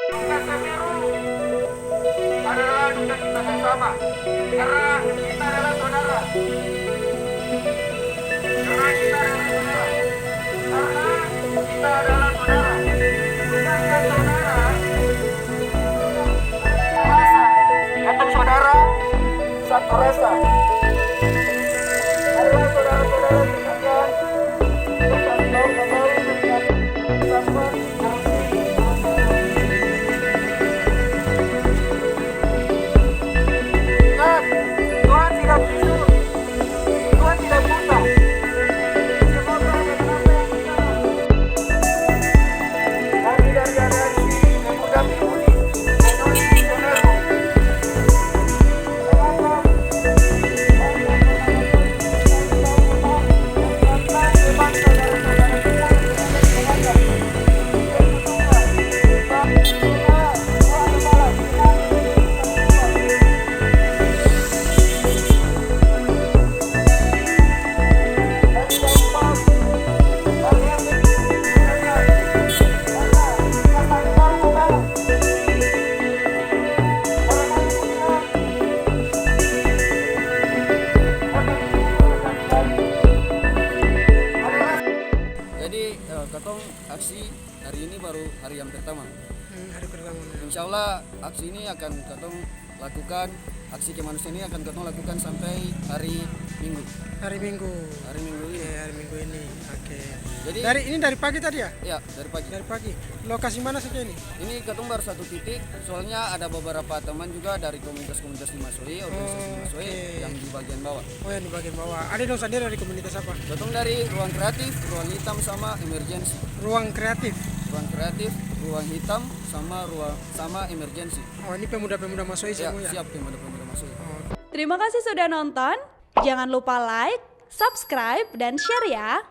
Kata biru adalah duka kita bersama, karena kita adalah saudara. Karena kita adalah saudara. Karena kita adalah saudara. Bukankah saudara? Rasa. Untuk saudara, satu rasa. Adalah saudara-saudara sekalian. Tuhan tidak bisu, Tuhan tidak buta. Semoga ada apa yang kita kami dari aliansi pemuda Pemudi Indonesia Sonergo. Jadi katong aksi hari ini baru hari yang pertama. Hari pertama. Insya Allah aksi ini akan katong lakukan, aksi kemanusiaan ini akan katong lakukan sampai hari Minggu. Hari Minggu. Hari Minggu Oke, ini. hari Minggu ini. Oke. Jadi Dari pagi tadi ya? ya dari pagi. Dari pagi. Lokasi mana saja ini? Ini katong baru satu titik. Soalnya ada beberapa teman juga dari komunitas-komunitas di Masoi, organisasi di Masoi Oke. yang di bagian bawah. Oh, yang di bagian bawah. Ada dong sendiri dari komunitas apa? Katong dari ruang kreatif, ruang hitam sama emergensi. Ruang kreatif. Ruang kreatif, ruang hitam sama emergensi. Oh, ini pemuda-pemuda Masoi Ya, semua ya? siap pemuda-pemuda Masoi. Oh, Terima kasih sudah nonton. Jangan lupa like, subscribe, dan share ya.